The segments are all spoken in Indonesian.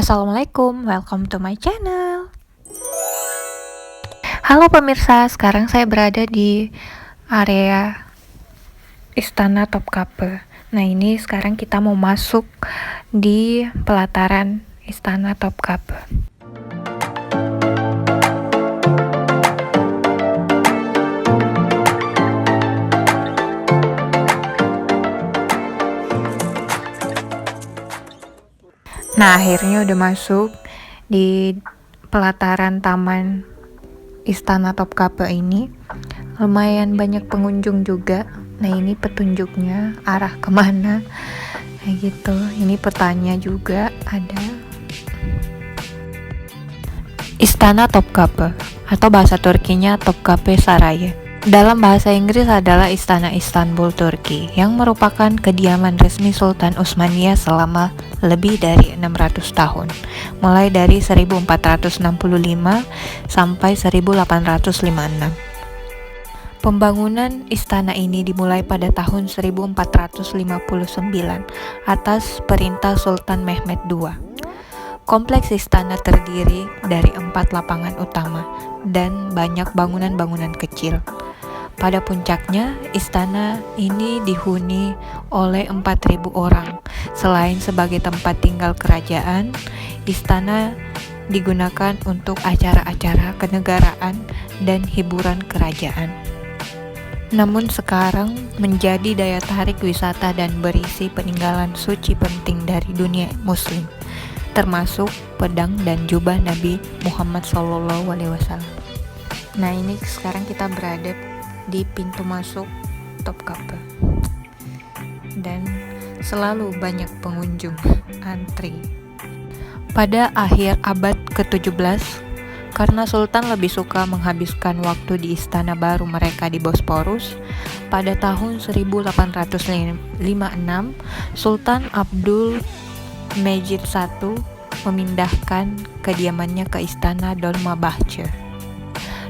Assalamualaikum, welcome to my channel. Halo pemirsa, sekarang saya berada di area Istana Topkapi. Nah ini sekarang kita mau masuk di pelataran Istana Topkapi. Nah akhirnya udah masuk di pelataran taman Istana Topkapi ini. Lumayan banyak pengunjung juga. Nah ini petunjuknya arah kemana kayak gitu. Ini petanya juga ada. Istana Topkapi atau bahasa Turkinya Topkapi Sarayı. Dalam bahasa Inggris adalah Istana Istanbul, Turki, yang merupakan kediaman resmi Sultan Utsmaniyah selama lebih dari 600 tahun, mulai dari 1465 sampai 1856. Pembangunan istana ini dimulai pada tahun 1459 atas perintah Sultan Mehmed II. Kompleks istana terdiri dari 4 lapangan utama dan banyak bangunan-bangunan kecil. Pada puncaknya, istana ini dihuni oleh 4.000 orang. Selain sebagai tempat tinggal kerajaan, istana digunakan untuk acara-acara kenegaraan dan hiburan kerajaan. Namun sekarang menjadi daya tarik wisata dan berisi peninggalan suci penting dari dunia muslim, termasuk pedang dan jubah Nabi Muhammad SAW. Nah ini sekarang kita berada di pintu masuk Topkapi dan selalu banyak pengunjung antri. Pada akhir abad ke-17, karena Sultan lebih suka menghabiskan waktu di istana baru mereka di Bosporus, pada tahun 1856 Sultan Abdul Mejid I memindahkan kediamannya ke istana Dolmabahce.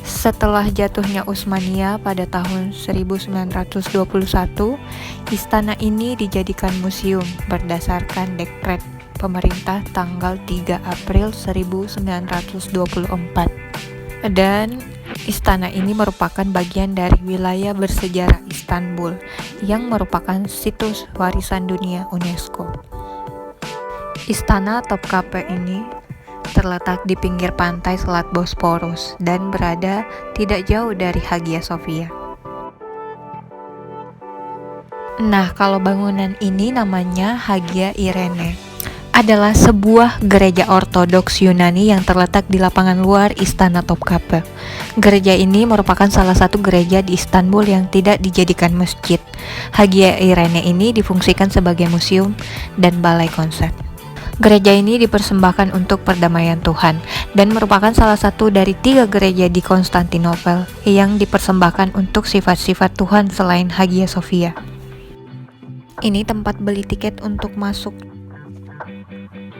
Setelah jatuhnya Utsmaniyah pada tahun 1921, istana ini dijadikan museum berdasarkan dekret pemerintah tanggal 3 April 1924. Dan istana ini merupakan bagian dari wilayah bersejarah Istanbul yang merupakan situs warisan dunia UNESCO. Istana Topkapi ini terletak di pinggir pantai Selat Bosporus dan berada tidak jauh dari Hagia Sophia. Nah, kalau bangunan ini namanya Hagia Irene. Adalah sebuah gereja ortodoks Yunani yang terletak di lapangan luar Istana Topkapi. Gereja ini merupakan salah satu gereja di Istanbul yang tidak dijadikan masjid. Hagia Irene ini difungsikan sebagai museum dan balai konser. Gereja ini dipersembahkan untuk perdamaian Tuhan dan merupakan salah satu dari 3 gereja di Konstantinopel yang dipersembahkan untuk sifat-sifat Tuhan selain Hagia Sophia. Ini tempat beli tiket untuk masuk.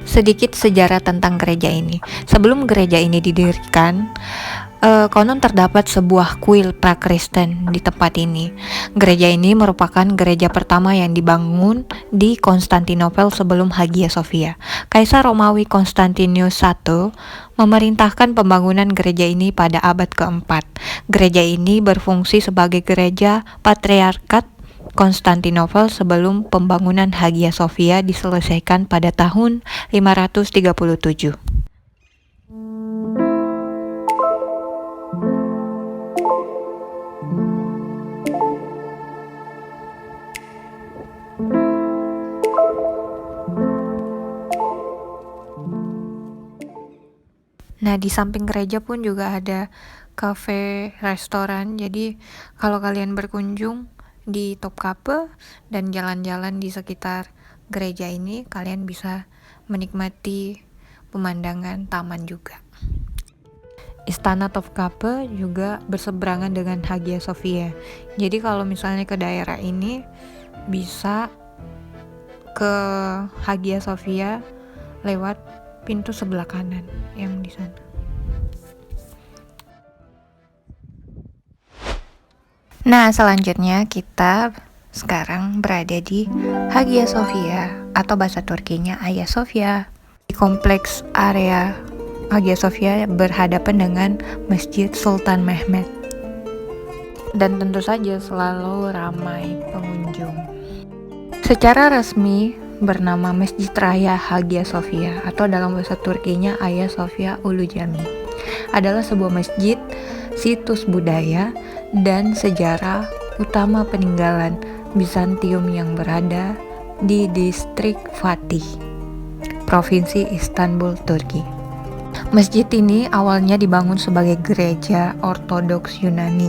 Sedikit sejarah tentang gereja ini. Sebelum gereja ini didirikan, konon terdapat sebuah kuil pra-Kristen di tempat ini. Gereja ini merupakan gereja pertama yang dibangun di Konstantinopel sebelum Hagia Sophia. Kaisar Romawi Konstantinus I memerintahkan pembangunan gereja ini pada abad keempat. Gereja ini berfungsi sebagai gereja patriarkat Konstantinopel sebelum pembangunan Hagia Sophia diselesaikan pada tahun 537. Nah, di samping gereja pun juga ada cafe, restoran. Jadi, kalau kalian berkunjung di Topkapi dan jalan-jalan di sekitar gereja ini, kalian bisa menikmati pemandangan taman juga. Istana Topkapi juga berseberangan dengan Hagia Sophia. Jadi, kalau misalnya ke daerah ini bisa ke Hagia Sophia lewat pintu sebelah kanan yang di sana. Nah, selanjutnya kita sekarang berada di Hagia Sophia atau bahasa Turkinya Hagia Sophia. Di kompleks area Hagia Sophia berhadapan dengan Masjid Sultan Mehmet. Dan tentu saja selalu ramai pengunjung. Secara resmi bernama Masjid Raya Hagia Sophia atau dalam bahasa Turkinya Hagia Sophia Ulu Cami. Adalah sebuah masjid, situs budaya, dan sejarah utama peninggalan Bizantium yang berada di distrik Fatih, Provinsi Istanbul, Turki. Masjid ini awalnya dibangun sebagai gereja Ortodoks Yunani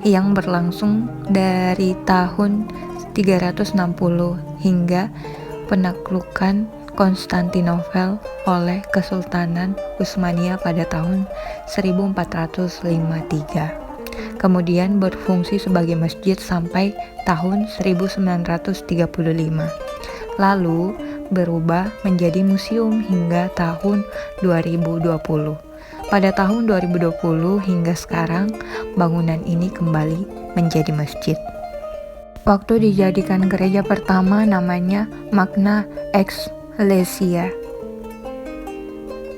yang berlangsung dari tahun 360 hingga penaklukan Konstantinopel oleh Kesultanan Utsmania pada tahun 1453. Kemudian berfungsi sebagai masjid sampai tahun 1935. Lalu berubah menjadi museum hingga tahun 2020. Pada tahun 2020 hingga sekarang, bangunan ini kembali menjadi masjid. Waktu dijadikan gereja pertama namanya Magna Ecclesia.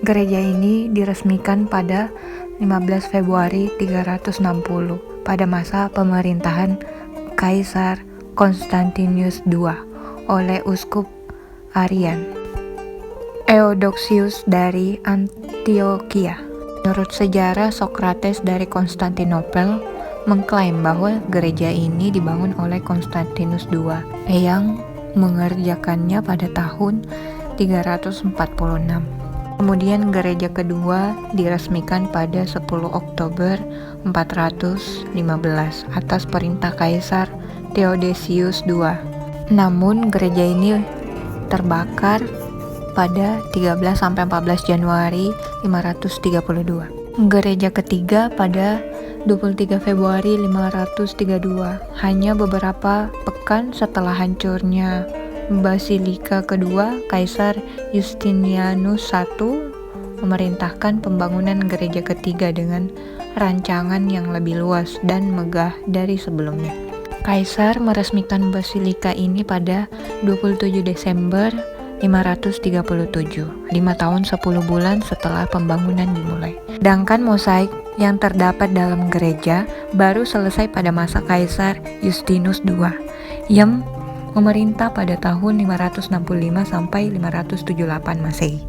Gereja ini diresmikan pada 15 Februari 360 pada masa pemerintahan Kaisar Konstantinus II oleh uskup Arian Eudoxius dari Antioquia. Menurut sejarah, Sokrates dari Konstantinopel mengklaim bahwa gereja ini dibangun oleh Konstantinus II yang mengerjakannya pada tahun 346. Kemudian gereja kedua diresmikan pada 10 Oktober 415 atas perintah Kaisar Theodosius II. Namun gereja ini terbakar pada 13-14 Januari 532. Gereja ketiga pada 23 Februari 532, hanya beberapa pekan setelah hancurnya Basilika kedua, Kaisar Justinianus I memerintahkan pembangunan gereja ketiga dengan rancangan yang lebih luas dan megah dari sebelumnya. Kaisar meresmikan basilika ini pada 27 Desember 537, 5 tahun 10 bulan setelah pembangunan dimulai. Sedangkan mosaik yang terdapat dalam gereja baru selesai pada masa Kaisar Justinus II yang memerintah pada tahun 565 sampai 578 Masehi.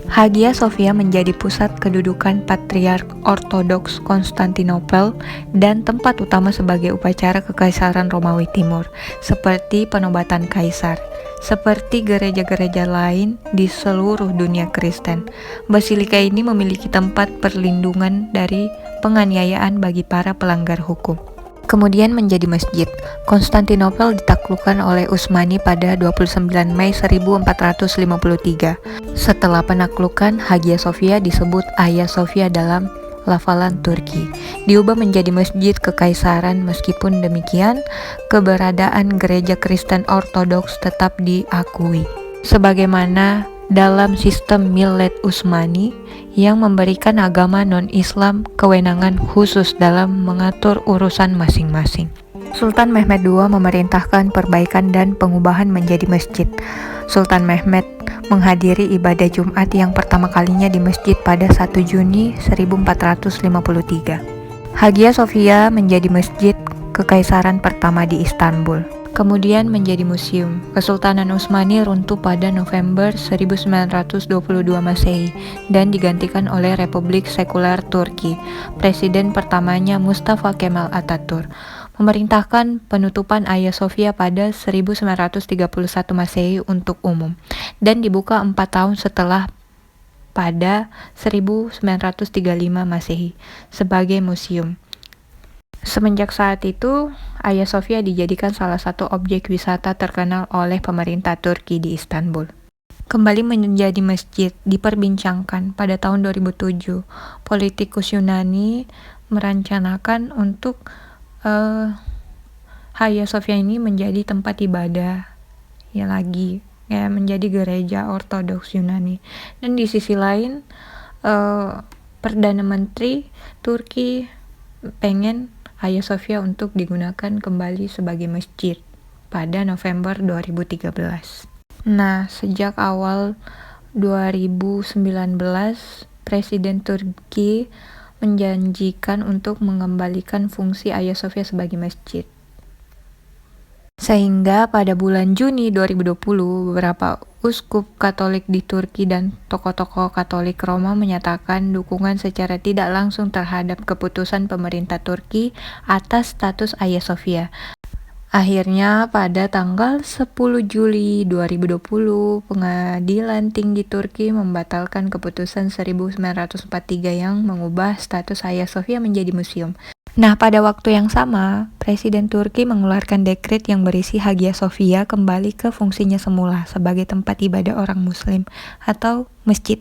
Hagia Sophia menjadi pusat kedudukan Patriark Ortodoks Konstantinopel dan tempat utama sebagai upacara Kekaisaran Romawi Timur, seperti penobatan kaisar. Seperti gereja-gereja lain di seluruh dunia Kristen, basilika ini memiliki tempat perlindungan dari penganiayaan bagi para pelanggar hukum. Kemudian menjadi masjid. Konstantinopel ditaklukkan oleh Utsmani pada 29 Mei 1453. Setelah penaklukan, Hagia Sophia disebut Hagia Sophia dalam lafalan Turki. Diubah menjadi masjid kekaisaran. Meskipun demikian, keberadaan gereja Kristen Ortodoks tetap diakui. Sebagaimana dalam sistem Millet Utsmani yang memberikan agama non-Islam kewenangan khusus dalam mengatur urusan masing-masing. Sultan Mehmet II memerintahkan perbaikan dan pengubahan menjadi masjid. Sultan Mehmet menghadiri ibadah Jumat yang pertama kalinya di masjid pada 1 Juni 1453. Hagia Sophia menjadi masjid kekaisaran pertama di Istanbul. Kemudian menjadi museum. Kesultanan Utsmani runtuh pada November 1922 Masehi dan digantikan oleh Republik Sekuler Turki. Presiden pertamanya Mustafa Kemal Atatürk memerintahkan penutupan Hagia Sophia pada 1931 Masehi untuk umum dan dibuka 4 tahun setelah pada 1935 Masehi sebagai museum. Semenjak saat itu, Hagia Sophia dijadikan salah satu objek wisata terkenal oleh pemerintah Turki di Istanbul. Kembali menjadi masjid diperbincangkan pada tahun 2007. Politikus Yunani merencanakan untuk Hagia Sophia ini menjadi tempat ibadah menjadi gereja Ortodoks Yunani. Dan di sisi lain, Perdana Menteri Turki pengen Hagia Sophia untuk digunakan kembali sebagai masjid pada November 2013. Nah, sejak awal 2019, Presiden Turki menjanjikan untuk mengembalikan fungsi Hagia Sophia sebagai masjid. Sehingga pada bulan Juni 2020, beberapa uskup Katolik di Turki dan tokoh-tokoh Katolik Roma menyatakan dukungan secara tidak langsung terhadap keputusan pemerintah Turki atas status Hagia Sophia. Akhirnya pada tanggal 10 Juli 2020, Pengadilan Tinggi Turki membatalkan keputusan 1943 yang mengubah status Hagia Sophia menjadi museum. Nah, pada waktu yang sama, Presiden Turki mengeluarkan dekret yang berisi Hagia Sophia kembali ke fungsinya semula sebagai tempat ibadah orang Muslim atau masjid.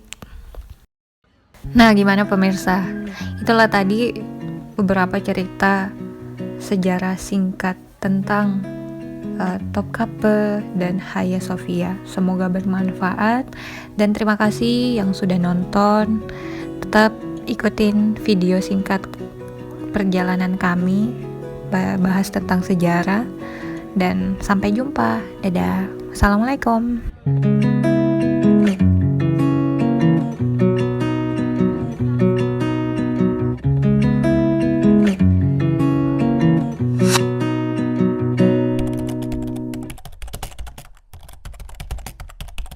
Nah, gimana pemirsa? Itulah tadi beberapa cerita sejarah singkat tentang Topkapi dan Hagia Sophia. Semoga bermanfaat dan terima kasih yang sudah nonton. Tetap ikutin video singkat perjalanan kami bahas tentang sejarah dan sampai jumpa. Dadah. Assalamualaikum.